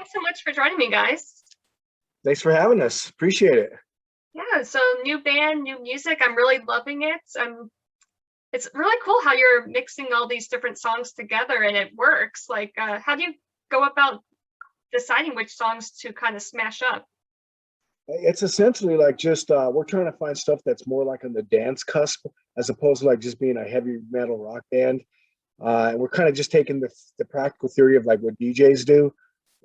Thanks so much for joining me, guys. Thanks for having us. Appreciate it. Yeah, so new band, new music. I'm really loving it. It's really cool how you're mixing all these different songs together and it works. Like, how do you go about deciding which songs to kind of smash up? It's essentially like just we're trying to find stuff that's more like on the dance cusp as opposed to like just being a heavy metal rock band. And we're kind of just taking the practical theory of like what DJs do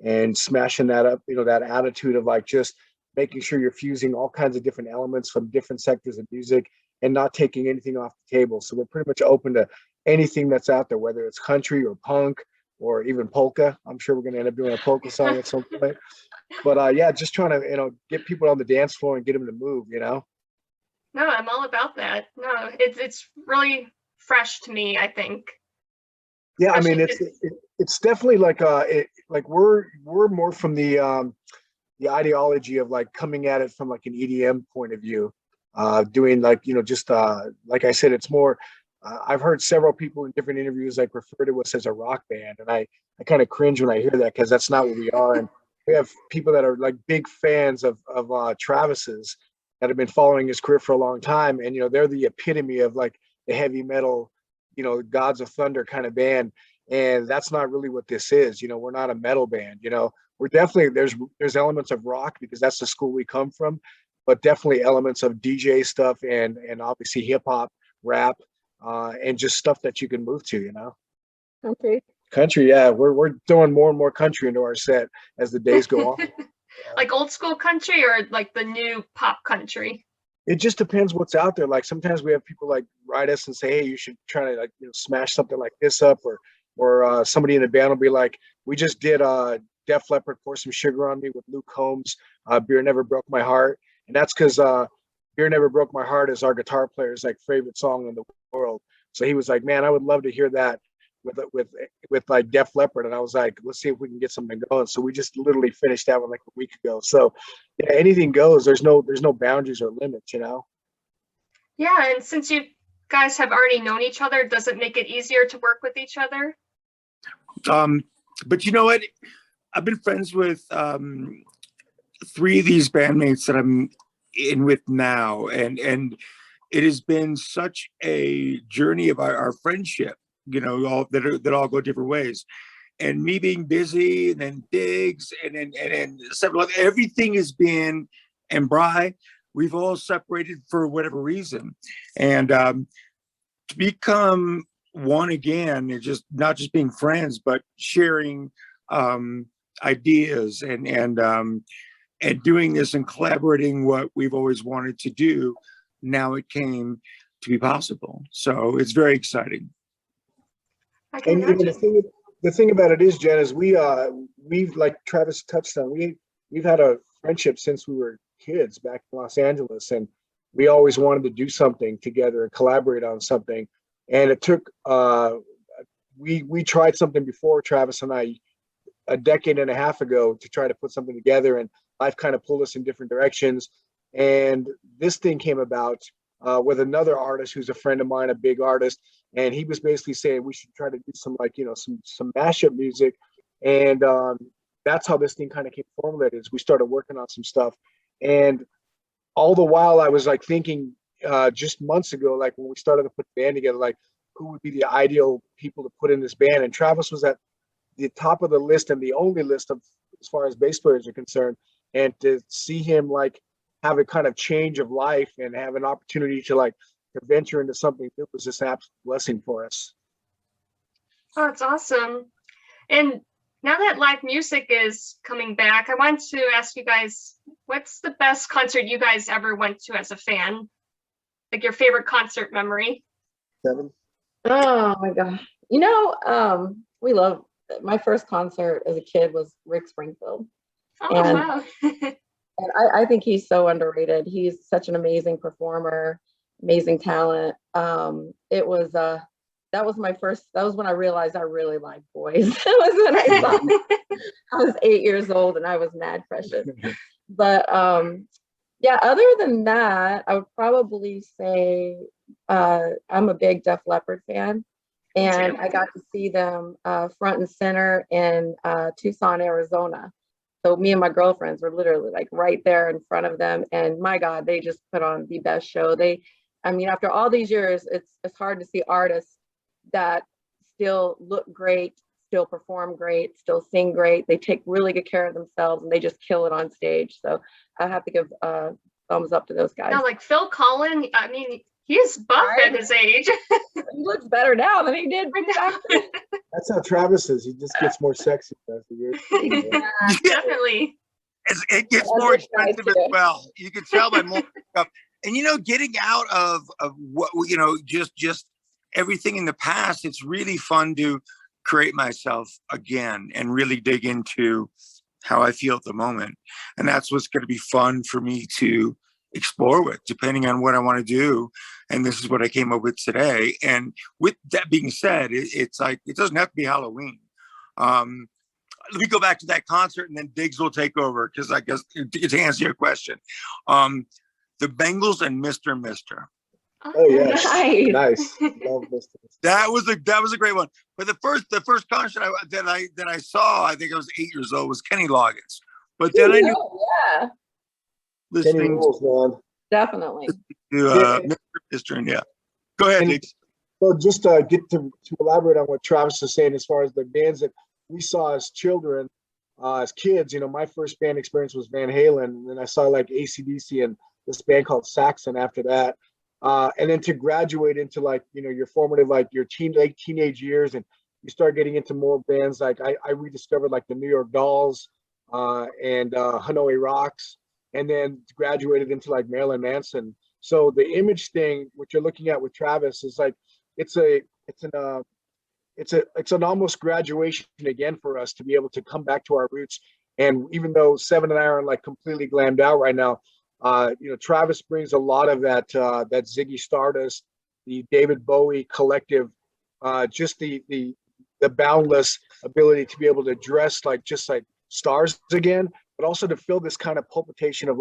and smashing that up, that attitude of like just making sure you're fusing all kinds of different elements from different sectors of music and not taking anything off the table. So we're pretty much open to anything that's out there, whether it's country or punk or even polka. I'm sure we're going to end up doing a polka song at some point. But yeah, just trying to, get people on the dance floor and get them to move. No, I'm all about that. No, it's really fresh to me, I think. Yeah, I mean, Especially it's definitely like like we're more from the ideology of like coming at it from like an EDM point of view, doing like just like I said, it's more. I've heard several people in different interviews like refer to us as a rock band, and I kind of cringe when I hear that because that's not what we are. And we have people that are like big fans of Travis's that have been following his career for a long time, and they're the epitome of like the heavy metal, Gods of Thunder kind of band. And that's not really what this is. We're not a metal band. We're definitely there's elements of rock because that's the school we come from, but definitely elements of DJ stuff and obviously hip hop, rap, and just stuff that you can move to. Country. Country, yeah, we're throwing more and more country into our set as the days go on. like old school country or like the new pop country? It just depends what's out there. Like sometimes we have people like write us and say, "Hey, you should try to like smash something like this up," or somebody in the band will be like, "We just did Def Leppard Pour Some Sugar on Me with Luke Combs. Beer Never Broke My Heart," and that's because Beer Never Broke My Heart is our guitar player's like favorite song in the world. So he was like, "Man, I would love to hear that with like Def Leppard," and I was like, "Let's see if we can get something going." So we just literally finished that one like a week ago. So yeah, anything goes. There's no boundaries or limits. Yeah, and since you guys have already known each other, does it make it easier to work with each other? But you know what? I've been friends with three of these bandmates that I'm in with now, and it has been such a journey of our friendship. All that all go different ways, and me being busy, and then Diggs, and then several other, everything has been, and Bry, we've all separated for whatever reason, and to become one again, and just not just being friends, but sharing ideas and doing this and collaborating what we've always wanted to do. Now it came to be possible, so it's very exciting. I can And imagine. the thing about it is, Jen, is we've like Travis touched on, we've had a friendship since we were kids back in Los Angeles, and we always wanted to do something together and collaborate on something. And it took we tried something before, Travis and I, a decade and a half ago, to try to put something together, and life kind of pulled us in different directions. And this thing came about with another artist who's a friend of mine, a big artist, and he was basically saying we should try to do some like some mashup music, and that's how this thing kind of came formulated. Is we started working on some stuff, and all the while I was like thinking just months ago, like when we started to put the band together, like who would be the ideal people to put in this band, and Travis was at the top of the list and the only list of as far as bass players are concerned, and to see him like have a kind of change of life and have an opportunity to like to venture into something new was just an absolute blessing for us. Oh, it's awesome. And now that live music is coming back, I want to ask you guys, what's the best concert you guys ever went to as a fan? Like your favorite concert memory? Kevin? Oh my God. We love my first concert as a kid was Rick Springfield. Oh, And wow. And I think he's so underrated. He's such an amazing performer, amazing talent. That was when I realized I really liked boys. That was when I saw I was 8 years old and I was mad precious. But yeah, other than that, I would probably say I'm a big Def Leppard fan. And I got to see them front and center in Tucson, Arizona. So me and my girlfriends were literally like right there in front of them. And my God, they just put on the best show. I mean, after all these years, it's hard to see artists that still look great, still perform great, still sing great. They take really good care of themselves and they just kill it on stage. So I have to give thumbs up to those guys. No, like Phil Collin, I mean, he's buff at his age. He looks better now than he did back then. That's how Travis is. He just gets more sexy as the years. Definitely. It gets more expensive as well. You can tell by more stuff. And getting out of what just everything in the past, it's really fun to create myself again and really dig into how I feel at the moment. And that's what's going to be fun for me to explore with, depending on what I want to do. And this is what I came up with today. And with that being said, it's like, it doesn't have to be Halloween. Let me go back to that concert and then Diggs will take over, because I guess to answer your question. The Bengals and Mr. Mister. Oh yes, nice. Love Mr. That was a great one. But the first concert that I saw, I think I was 8 years old, was Kenny Loggins. But then I knew, yeah, Kenny listening rules, man. definitely. to Mr. Mister, and yeah. Go ahead, Diggs. So just get to elaborate on what Travis is saying as far as the bands that we saw as children, as kids. My first band experience was Van Halen, and then I saw like AC/DC and this band called Saxon after that. And then to graduate into like, your formative, like your late teenage years, and you start getting into more bands. Like I rediscovered like the New York Dolls and Hanoi Rocks, and then graduated into like Marilyn Manson. So the image thing, what you're looking at with Travis, is like, it's an almost graduation again for us to be able to come back to our roots. And even though Seven and I aren't like completely glammed out right now, Travis brings a lot of that Ziggy Stardust, the David Bowie collective, just the boundless ability to be able to dress like just like stars again, but also to feel this kind of palpitation of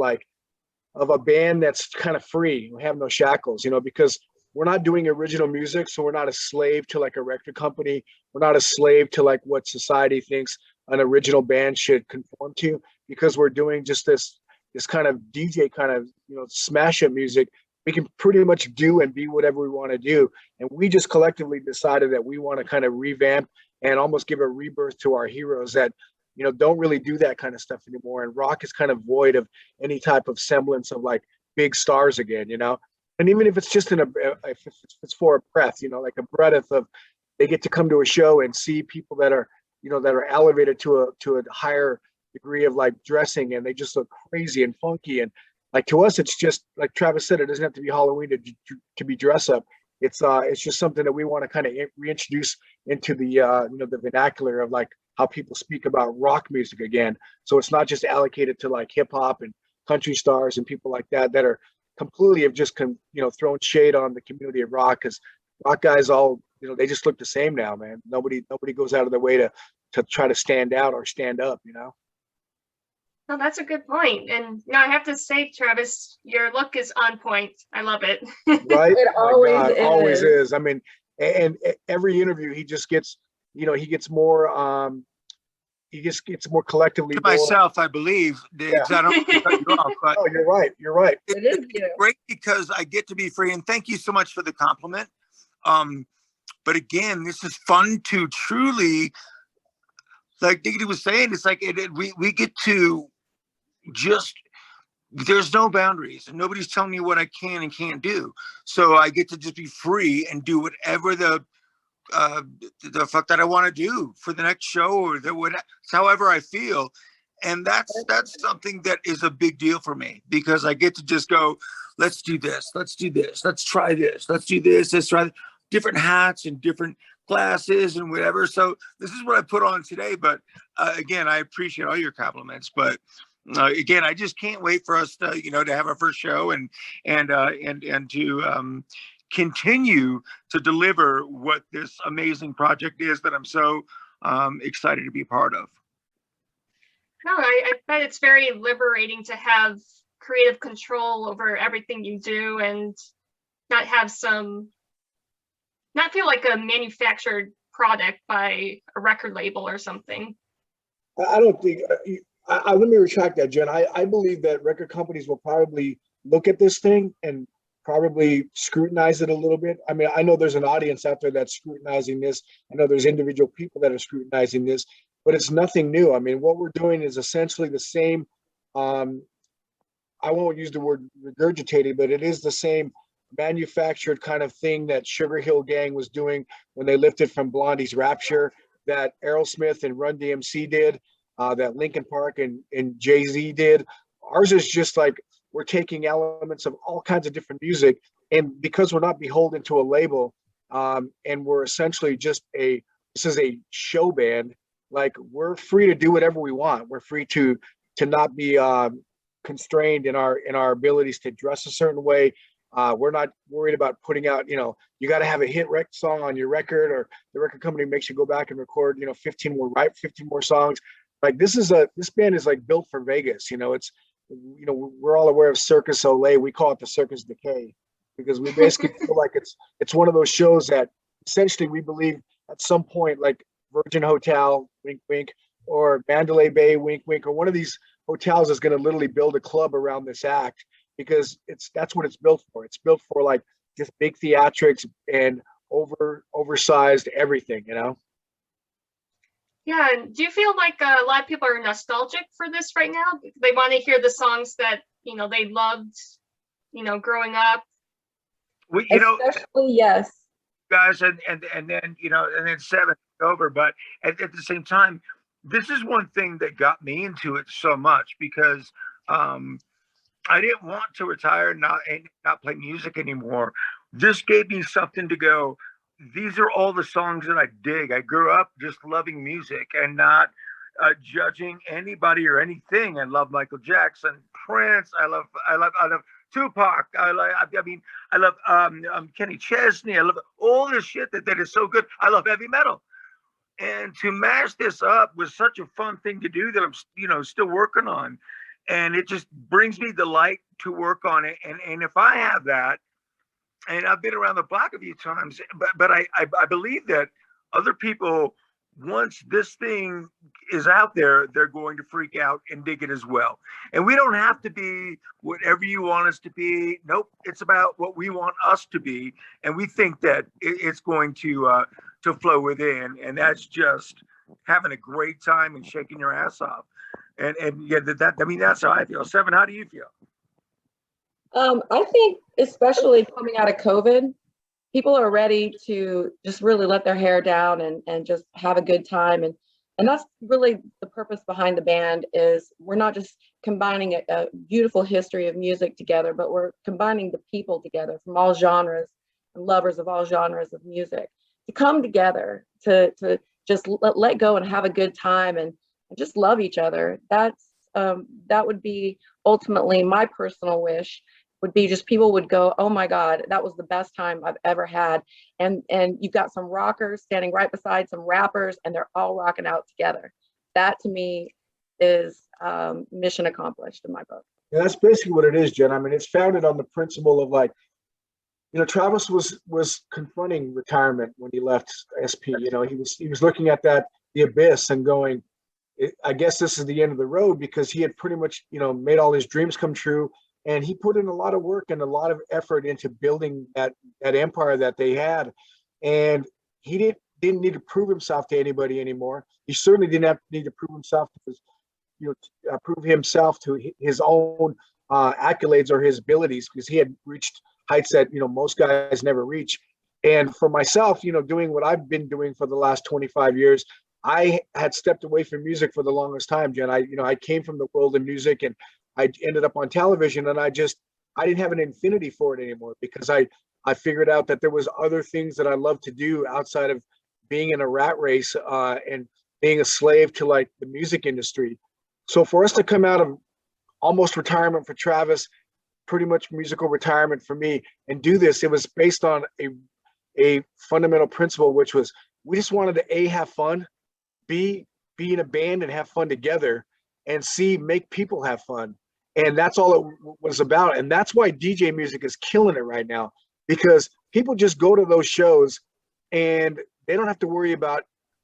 a band that's kind of free. We have no shackles, because we're not doing original music, so we're not a slave to like a record company. We're not a slave to like what society thinks an original band should conform to, because we're doing just this kind of DJ kind of, smash up music. We can pretty much do and be whatever we want to do. And we just collectively decided that we want to kind of revamp and almost give a rebirth to our heroes that, don't really do that kind of stuff anymore. And rock is kind of void of any type of semblance of like big stars again, And even if it's just if it's for a breath, like a breath of, they get to come to a show and see people that are, that are elevated to a higher degree of like dressing, and they just look crazy and funky. And like, to us, it's just like Travis said, it doesn't have to be Halloween to be dress up. It's just something that we want to kind of reintroduce into the the vernacular of like how people speak about rock music again. So it's not just allocated to like hip hop and country stars and people like that are completely have just thrown shade on the community of rock, because rock guys all they just look the same now, man. Nobody goes out of their way to try to stand out or stand up, No, that's a good point. And I have to say, Travis, your look is on point. I love it. Right? It always is. I mean, and every interview he just gets, he gets more collectively. To myself, I believe. Yeah. I don't cut you off, but oh, you're right. You're right. It's great because I get to be free, and thank you so much for the compliment. But again, this is fun to truly, like Diggity was saying, it's like we get to just, there's no boundaries and nobody's telling me what I can and can't do. So I get to just be free and do whatever the fuck that I want to do for the next show, or however I feel. And that's something that is a big deal for me, because I get to just go, let's do this, let's do this, let's try this, let's do this, let's try different hats and different glasses and whatever. So this is what I put on today. But again, I appreciate all your compliments. But again, I just can't wait for us to to have our first show and to continue to deliver what this amazing project is that I'm so excited to be a part of. No, I bet it's very liberating to have creative control over everything you do and not feel like a manufactured product by a record label or something. I don't think Let me retract that, Jen. I believe that record companies will probably look at this thing and probably scrutinize it a little bit. I mean, I know there's an audience out there that's scrutinizing this. I know there's individual people that are scrutinizing this, but it's nothing new. I mean, what we're doing is essentially the same. I won't use the word regurgitated, but it is the same manufactured kind of thing that Sugar Hill Gang was doing when they lifted from Blondie's Rapture, that Aerosmith and Run DMC did, that Linkin Park and Jay-Z did. Ours is just like, we're taking elements of all kinds of different music, and because we're not beholden to a label, and we're essentially just this is a show band, like we're free to do whatever we want. We're free to not be constrained in our abilities to dress a certain way. We're not worried about putting out, you got to have a hit song on your record, or the record company makes you go back and record, 15 more songs. Like this band is like built for Vegas. It's, we're all aware of Circus Olay. We call it the Circus Decay, because we basically feel like it's one of those shows that essentially we believe at some point, like Virgin Hotel, wink, wink, or Mandalay Bay, wink, wink, or one of these hotels is going to literally build a club around this act, because that's what it's built for. It's built for like just big theatrics and oversized everything, Yeah, and do you feel like a lot of people are nostalgic for this right now? They want to hear the songs that, they loved, growing up. Well, Especially, yes. guys, and then and then seven over. But at the same time, this is one thing that got me into it so much, because I didn't want to retire and not play music anymore. This gave me something to go. These are all the songs that I dig. I grew up just loving music and not judging anybody or anything. I love Michael Jackson, Prince. I love Tupac. I love Kenny Chesney. I love all this shit that is so good. I love heavy metal. And to mash this up was such a fun thing to do that I'm still working on. And it just brings me delight to work on it. And if I have that, and I've been around the block a few times, but I believe that other people, once this thing is out there, they're going to freak out and dig it as well. And we don't have to be whatever you want us to be. Nope, it's about what we want us to be, and we think that it's going to flow within, and that's just having a great time and shaking your ass off. And yeah, that's how I feel. Seven, how do you feel? I think especially coming out of COVID, people are ready to just really let their hair down and just have a good time. And that's really the purpose behind the band. Is we're not just combining a beautiful history of music together, but we're combining the people together from all genres and lovers of all genres of music to come together to just let go and have a good time and just love each other. That would be ultimately my personal wish, would be just people would go, oh my God, that was the best time I've ever had. And you've got some rockers standing right beside some rappers, and they're all rocking out together. That to me is mission accomplished in my book. Yeah, that's basically what it is, Jen. I mean, it's founded on the principle of like, Travis was confronting retirement when he left SP. He was looking at the abyss and going, I guess this is the end of the road, because he had pretty much, made all his dreams come true. And he put in a lot of work and a lot of effort into building that empire that they had. And he didn't need to prove himself to anybody anymore. He certainly didn't need to prove himself to his own accolades or his abilities, because he had reached heights that, most guys never reach. And for myself, doing what I've been doing for the last 25 years, I had stepped away from music for the longest time, Jen. I came from the world of music, and I ended up on television, and I didn't have an infinity for it anymore, because I figured out that there was other things that I love to do outside of being in a rat race and being a slave to like the music industry. So for us to come out of almost retirement for Travis, pretty much musical retirement for me, and do this, it was based on a fundamental principle, which was we just wanted to have fun, be in a band and have fun together, and make people have fun. And that's all it was about. And that's why DJ music is killing it right now, because people just go to those shows and they don't have to worry about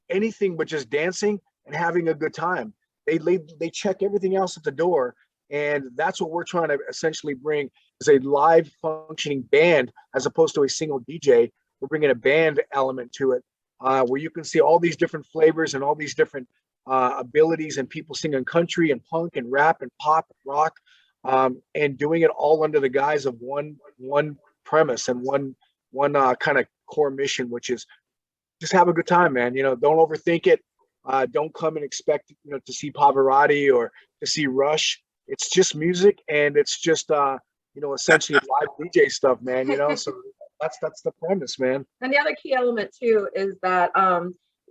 anything but just dancing and having a good time. they check everything else at the door, and that's what we're trying to essentially bring is a live functioning band as opposed to a single DJ. We're bringing a band element to it, where you can see all these different flavors and all these different abilities, and people singing country and punk and rap and pop and rock, and doing it all under the guise of one premise and one kind of core mission, which is just have a good time, man. Don't overthink it. Don't come and expect to see Pavarotti or to see Rush. It's just music, and it's just essentially live DJ stuff, man. So that's the premise, man. And the other key element too is that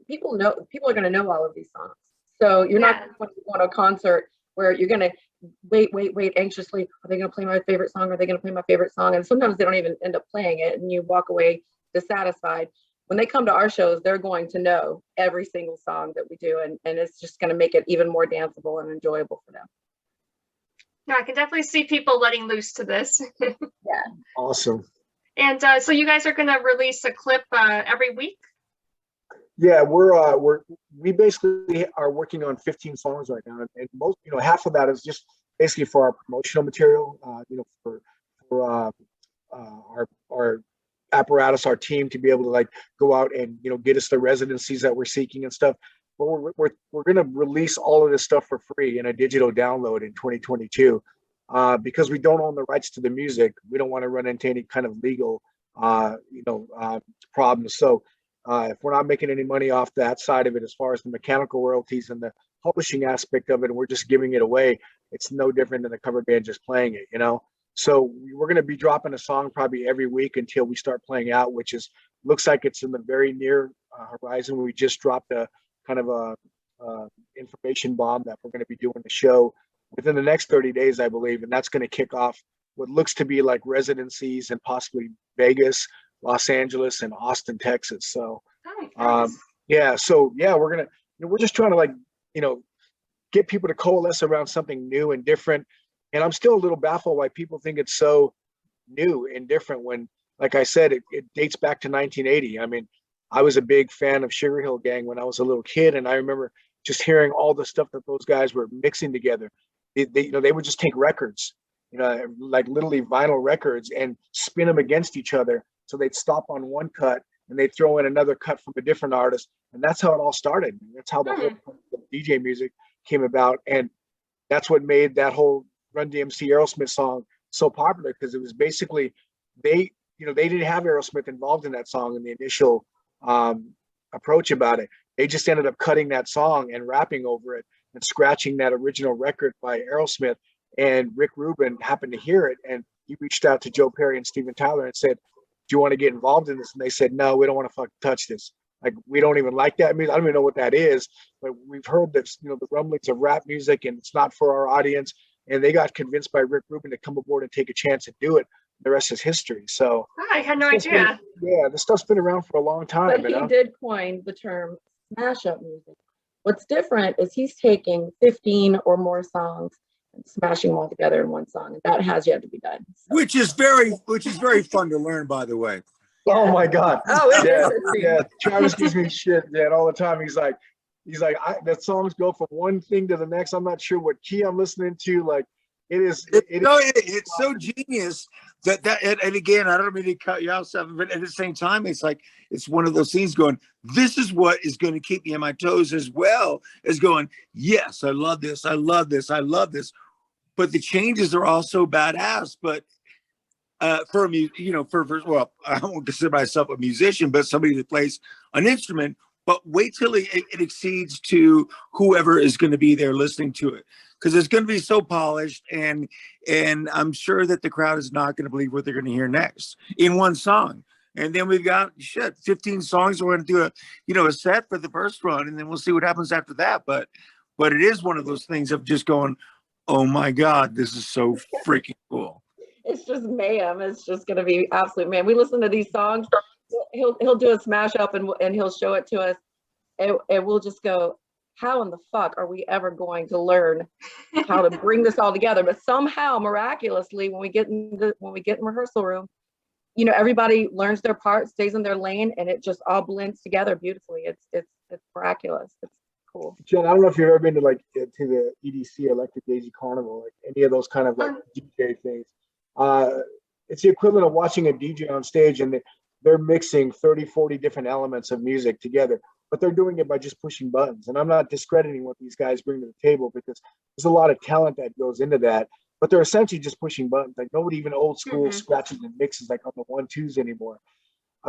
people are going to know all of these songs. So you're not going to go to a concert where you're going to wait anxiously. Are they going to play my favorite song? Are they going to play my favorite song? And sometimes they don't even end up playing it, and you walk away dissatisfied. When they come to our shows, they're going to know every single song that we do, and it's just going to make it even more danceable and enjoyable for them. Yeah, I can definitely see people letting loose to this. Yeah. Awesome. And so you guys are going to release a clip every week? Yeah, we basically are working on 15 songs right now, and most, half of that is just basically for our promotional material, for our apparatus, our team to be able to like go out and get us the residencies that we're seeking and stuff. But we're going to release all of this stuff for free in a digital download in 2022, because we don't own the rights to the music. We don't want to run into any kind of legal problems. So if we're not making any money off that side of it, as far as the mechanical royalties and the publishing aspect of it, and we're just giving it away, it's no different than a cover band just playing it, So we're going to be dropping a song probably every week until we start playing out, which looks like it's in the very near horizon. We just dropped a kind of a information bomb that we're going to be doing the show within the next 30 days, I believe, and that's going to kick off what looks to be like residencies in possibly Vegas, Los Angeles, and Austin, Texas. So, we're just trying to get people to coalesce around something new and different. And I'm still a little baffled why people think it's so new and different when, like I said, it dates back to 1980. I mean, I was a big fan of Sugar Hill Gang when I was a little kid, and I remember just hearing all the stuff that those guys were mixing together. They would just take records, like literally vinyl records, and spin them against each other. So they'd stop on one cut and they'd throw in another cut from a different artist, and that's how it all started. That's how the whole DJ music came about, and that's what made that whole Run DMC Aerosmith song so popular, because it was basically they didn't have Aerosmith involved in that song in the initial approach about it. They just ended up cutting that song and rapping over it and scratching that original record by Aerosmith. And Rick Rubin happened to hear it, and he reached out to Joe Perry and Steven Tyler and said, "Do you want to get involved in this?" And they said, "No, we don't want to fucking touch this. Like, we don't even like that. I mean, I don't even know what that is, but we've heard that the rumblings of rap music, and it's not for our audience." And they got convinced by Rick Rubin to come aboard and take a chance and do it. The rest is history. So I had no idea. This stuff's been around for a long time. But he did coin the term smash-up music. What's different is he's taking 15 or more songs and smashing them all together in one song, and that has yet to be done. So. Which is very fun to learn, by the way. Oh my God! Oh, yeah. Travis gives me shit, man, all the time. He's like, the songs go from one thing to the next. I'm not sure what key I'm listening to. Like, it's so genius that and again, I don't mean to cut you out, but at the same time, it's like it's one of those things going, this is what is going to keep me on my toes, as well as going, yes, I love this, I love this, I love this. But the changes are also badass. But for me, well, I won't consider myself a musician, but somebody that plays an instrument. But wait till it exceeds to whoever is going to be there listening to it, because it's going to be so polished, and I'm sure that the crowd is not going to believe what they're going to hear next in one song. And then we've got 15 songs. We're going to do a set for the first run, and then we'll see what happens after that. But it is one of those things of just going, oh my God, this is so freaking cool. It's just mayhem. It's just going to be absolute mayhem. We listen to these songs. He'll do a smash up and he'll show it to us, and we'll just go, how in the fuck are we ever going to learn how to bring this all together? But somehow, miraculously, when we get in rehearsal room, everybody learns their part, stays in their lane, and it just all blends together beautifully. It's miraculous. It's cool. Jen, I don't know if you've ever been to like to the EDC Electric Daisy Carnival, like any of those kind of like DJ things. Uh, it's the equivalent of watching a DJ on stage and they're mixing 30, 40 different elements of music together, but they're doing it by just pushing buttons. And I'm not discrediting what these guys bring to the table because there's a lot of talent that goes into that, but they're essentially just pushing buttons. Like nobody even old school scratches and mixes like on the 1-2s anymore.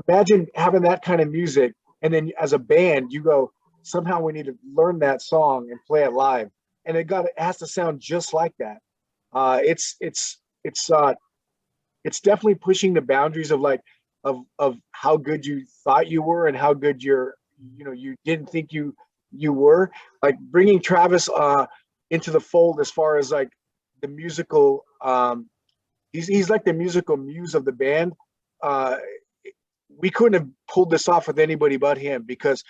Imagine having that kind of music. And then as a band, you go, somehow we need to learn that song and play it live. And it has to sound just like that. It's definitely pushing the boundaries of like of how good you thought you were and how good you didn't think you were. Like bringing Travis into the fold as far as like the musical, he's like the musical muse of the band. We couldn't have pulled this off with anybody but him because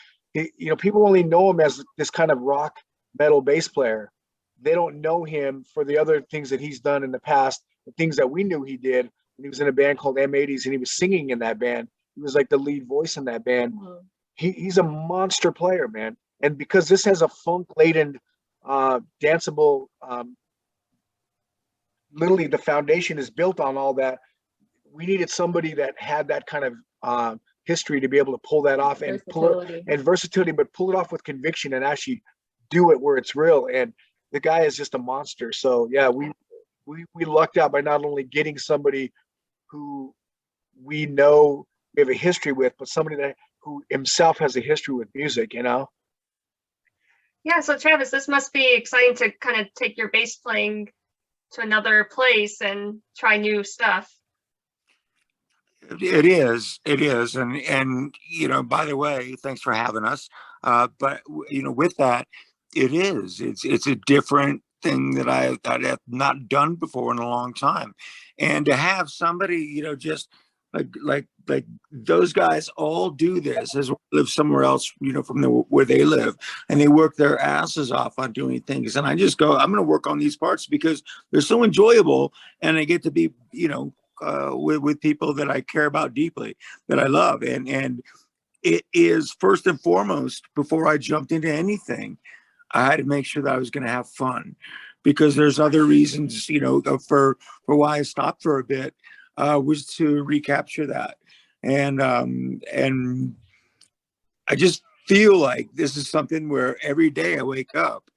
people only know him as this kind of rock metal bass player. They don't know him for the other things that he's done in the past, the things that we knew he did when he was in a band called M80s and he was singing in that band. He was like the lead voice in that band. He's a monster player, man. And because this has a funk-laden, danceable, literally the foundation is built on all that. We needed somebody that had that kind of history to be able to pull that off and versatility, but pull it off with conviction and actually do it where it's real. And the guy is just a monster. So yeah, we lucked out by not only getting somebody who we know we have a history with, but somebody who himself has a history with music, Yeah, so Travis, this must be exciting to kind of take your bass playing to another place and try new stuff. It is. And by the way, thanks for having us. But with that, it's a different thing that I have not done before in a long time. And to have somebody, just like those guys all do this as well, live somewhere else, from where they live, and they work their asses off on doing things. And I just go, I'm going to work on these parts because they're so enjoyable, and I get to be, with people that I care about deeply, that I love. And it is first and foremost, before I jumped into anything, I had to make sure that I was going to have fun, because there's other reasons, for why I stopped for a bit, was to recapture that. And I just feel like this is something where every day I wake up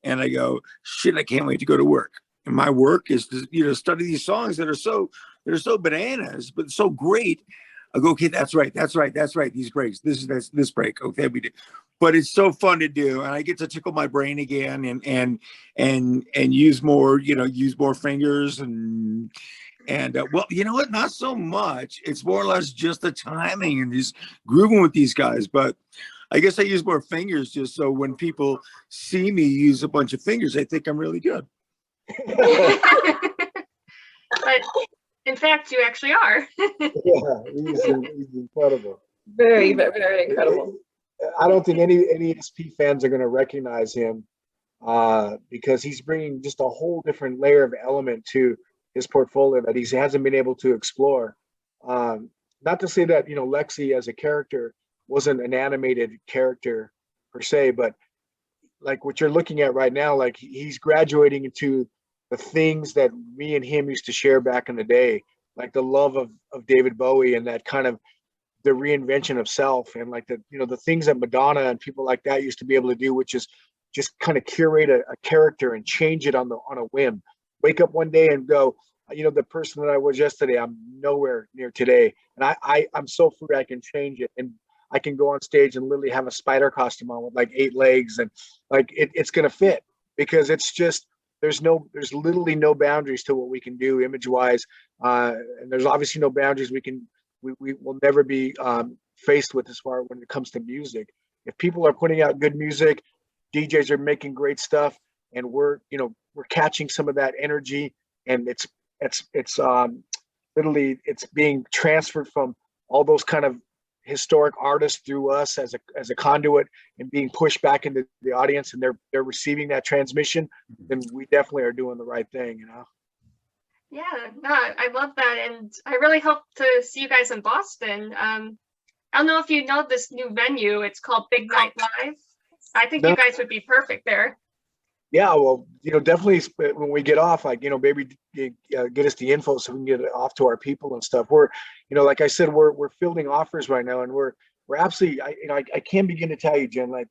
and I go, shit, I can't wait to go to work. And my work is to, study these songs that are so bananas, but so great. I go, okay, that's right. These breaks, this break. Okay, we did. But it's so fun to do, and I get to tickle my brain again and use more, use more fingers and well, you know what? Not so much. It's more or less just the timing and just grooving with these guys. But I guess I use more fingers just so when people see me use a bunch of fingers, they think I'm really good. But in fact, you actually are. Yeah, he's incredible. Very, very incredible. I don't think any ESP fans are going to recognize him because he's bringing just a whole different layer of element to his portfolio that he hasn't been able to explore. Not to say that, Lexxi as a character wasn't an animated character per se, but like what you're looking at right now, like he's graduating into the things that me and him used to share back in the day, like the love of David Bowie and that kind of the reinvention of self, and like the things that Madonna and people like that used to be able to do, which is just kind of curate a character and change it on a whim. Wake up one day and go, the person that I was yesterday, I'm nowhere near today. And I'm so free I can change it. And I can go on stage and literally have a spider costume on with like 8 legs, and like it's gonna fit, because it's just there's literally no boundaries to what we can do image wise. And there's obviously no boundaries we will never be faced with as far when it comes to music. If people are putting out good music, DJs are making great stuff, and we're catching some of that energy, and it's literally it's being transferred from all those kind of historic artists through us as a conduit and being pushed back into the audience, and they're receiving that transmission, then we definitely are doing the right thing, Yeah, no, I love that, and I really hope to see you guys in Boston. I don't know if you know this new venue. It's called Big Night Live. I think No. you guys would be perfect there. Yeah, well, definitely when we get off, like, maybe get us the info so we can get it off to our people and stuff. We're, like I said, we're fielding offers right now, and we're absolutely, I can't begin to tell you, Jen, like,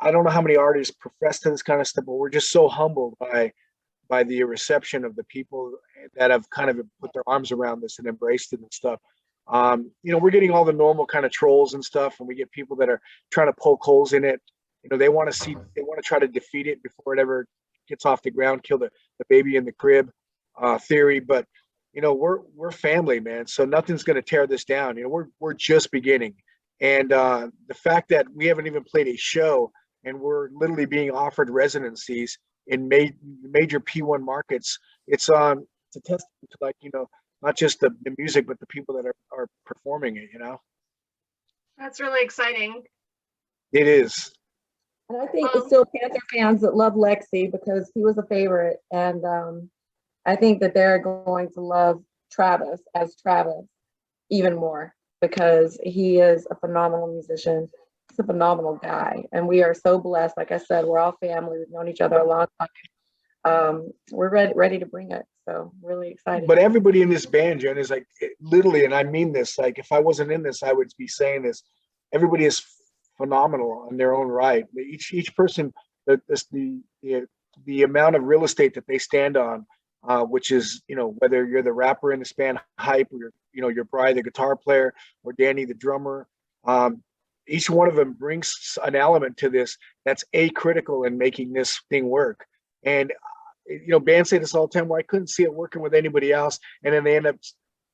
I don't know how many artists profess to this kind of stuff, but we're just so humbled by the reception of the people that have kind of put their arms around this and embraced it and stuff. We're getting all the normal kind of trolls and stuff, and we get people that are trying to poke holes in it. They want to try to defeat it before it ever gets off the ground, kill the baby in the crib theory. But we're family, man. So nothing's going to tear this down. We're just beginning, and the fact that we haven't even played a show, and we're literally being offered residencies in major P1 markets. It's a testament to, like, not just the music, but the people that are performing it. That's really exciting. It is. And I think the Steel Panther fans that love Lexxi because he was a favorite, and I think that they're going to love Travis as Travis even more because he is a phenomenal musician. He's a phenomenal guy, and we are so blessed. Like I said, we're all family. We've known each other a long time. We're ready to bring it. So really excited. But everybody in this band, Jen, is like, literally, and I mean this, like, if I wasn't in this, I would be saying this. Everybody is phenomenal in their own right. Each person, the amount of real estate that they stand on, which is, whether you're the rapper in this band, Hype, or you're Brian, the guitar player, or Danny, the drummer. Each one of them brings an element to this that's critical in making this thing work. And bands say this all the time, where I couldn't see it working with anybody else, and then they end up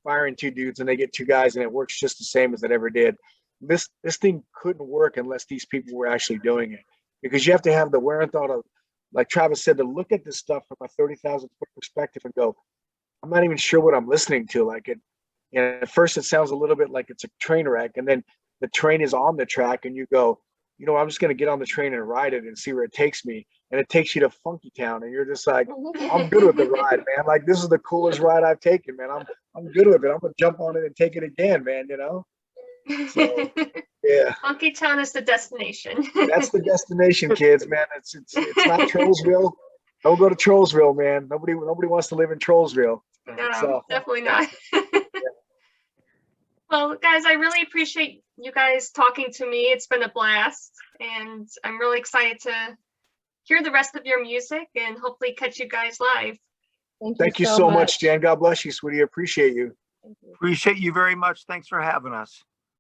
firing two dudes and they get two guys, and it works just the same as it ever did. This thing couldn't work unless these people were actually doing it, because you have to have the wherewithal to, like Travis said, to look at this stuff from a 30,000 foot perspective and go, I'm not even sure what I'm listening to. Like, at first it sounds a little bit like it's a train wreck, and then the train is on the track and you go, I'm just going to get on the train and ride it and see where it takes me. And it takes you to Funky Town, and you're just like, I'm good with the ride, man. Like, this is the coolest ride I've taken, man. I'm good with it. I'm going to jump on it and take it again, man, So, yeah. Funky Town is the destination. That's the destination, kids, man. It's not Trollsville. Don't go to Trollsville, man. Nobody wants to live in Trollsville. No, So, definitely not. Well, guys, I really appreciate you guys talking to me. It's been a blast, and I'm really excited to hear the rest of your music and hopefully catch you guys live. Thank you so much, Jan. God bless you, sweetie. Appreciate you. Appreciate you very much. Thanks for having us.